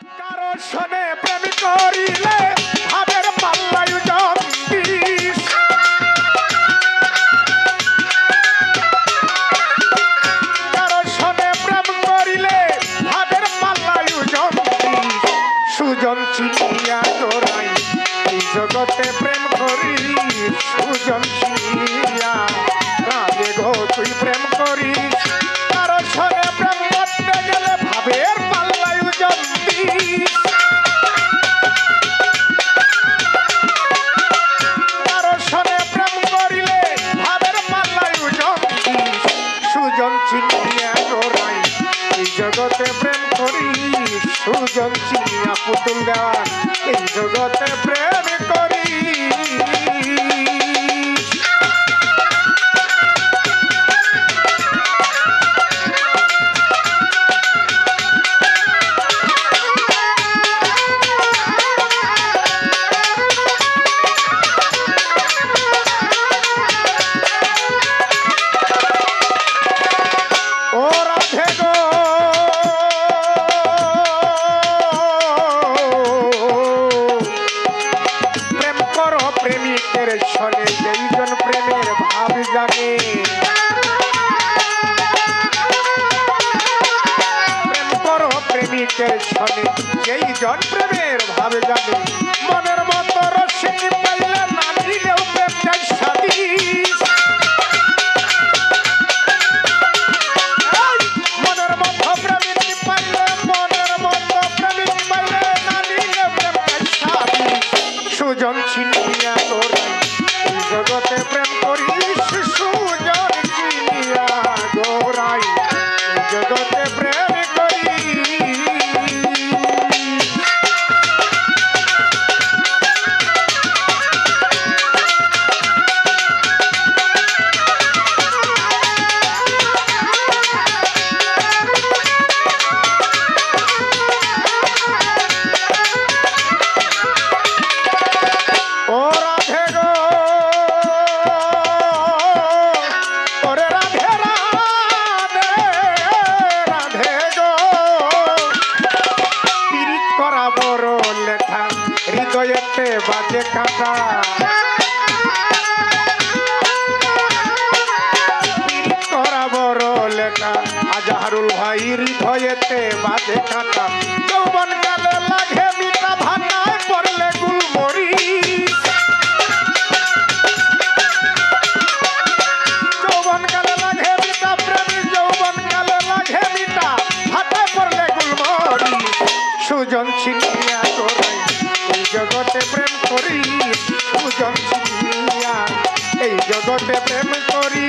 কারো শোনে প্রেম করিলে ভাবের পাল্লায় জন্ডিস। কারো শোনে প্রেম করিলে ভাবের পাল্লায় জন্ডিস। সুজন চিনিয়া গোরাই এই জগতে প্রেম করি, সুজন চিনিয়া রাধে গো তুই প্রেম করিস। কারো শোনে প্রেম করতে গেলে ভাবের পাল্লায় জন্ডিস। কারো শোনে প্রেম করিলে ভাবের পাল্লায় জন্ডিস। সুজন চিনিয়া গোরাই এই জগতে প্রেম করি, সুজন চিনিয়া পুতুল দেওয়ান এই জগতে প্রেম করি। প্রেমিকের শোনে যেইজন প্রেমের ভাব জানে, প্রেম করো প্রেমিকের শোনে যেইজন প্রেমের ভাব জানে। মনের মতো রসিনী পাইলে না দিলেও প্রেম যায় স্বাদিস। মনের মতো প্রেমিক পাইলে, মনের মতো প্রেমিক পাইলে না দিলেও প্রেম যায় স্বাদিস। সুজন চিনিয়া গোরাই এই জগতে প্রেম করিস, সুজন চিনিয়া গোরাই এই জগতে প্রেম করি। হৃদয়েতে বাজে কাঁটা, করা বড় লেখা আজহারুল ভাই হৃদয়েতে বাজে কাঁটা। যৌবন কালে লাগে মিঠা ভাঙায় পড়লে গুলমরিচ। যৌবন কালে লাগে মিঠা প্রেমী, যৌবন কালে লাগে মিঠা ভাঙায় পড়লে গুলমরিচ। সুজন চিনিয়া গোরাই এই জগতে প্রেম করি, সুজন চিনিয়া এই জগতে প্রেম করি।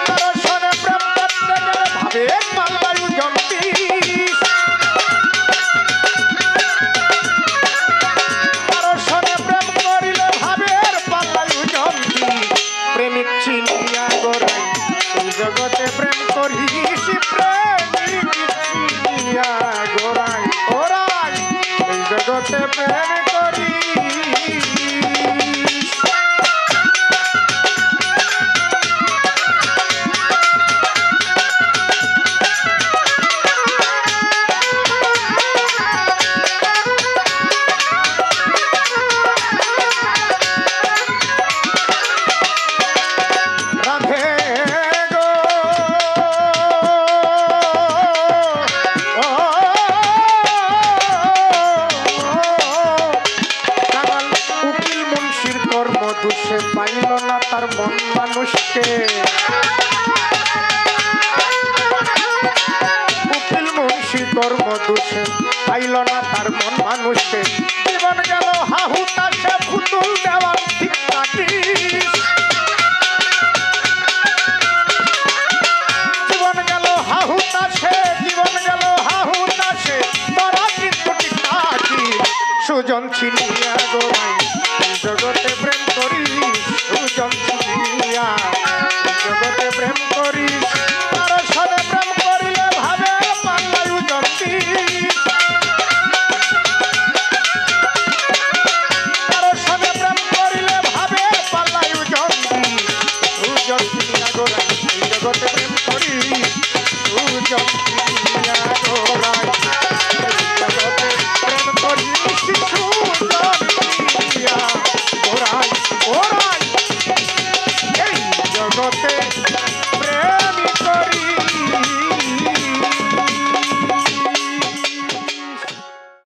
কারো শোনে প্রেম করতে গেলে ভাবের পাল্লায় জন্ডিস। কারো শোনে প্রেম করিলে ভাবের পাল্লায় জন্ডিস। প্রেমিক চিনিয়া গোরাই এই জগতে প্রেম করিস, প্রেমিক চিনিয়া গোরাই ওরাই এই জগতে প্রেম করি। সে পাইল না তার মন মানুষকে, উকিল মুন্সি কর্ম দোষে পাইল না তার মন মানুষকে। জীবন গেল হাহুতাশে পুতুল দেওয়ার ঠিক থাকিস। জীবন গেল হাহুতাশে, জীবন গেল হাহুতাশে তোরা কিন্তু ঠিক থাকিস। সুজন চিনিয়া গোরাই জগতে প্রেম করি, সুজন চিনিয়া জগতে প্রেম করি। কারো শোনে প্রেম করিলে ভাবের পাল্লায় জন্ডিস। কারো শোনে প্রেম করিলে ভাবের পাল্লায় জন্ডিস। সুজন চিনিয়া গোরাই জগতে প্রেম করি, সুজন চিনিয়া গোরাই জগতে জগতে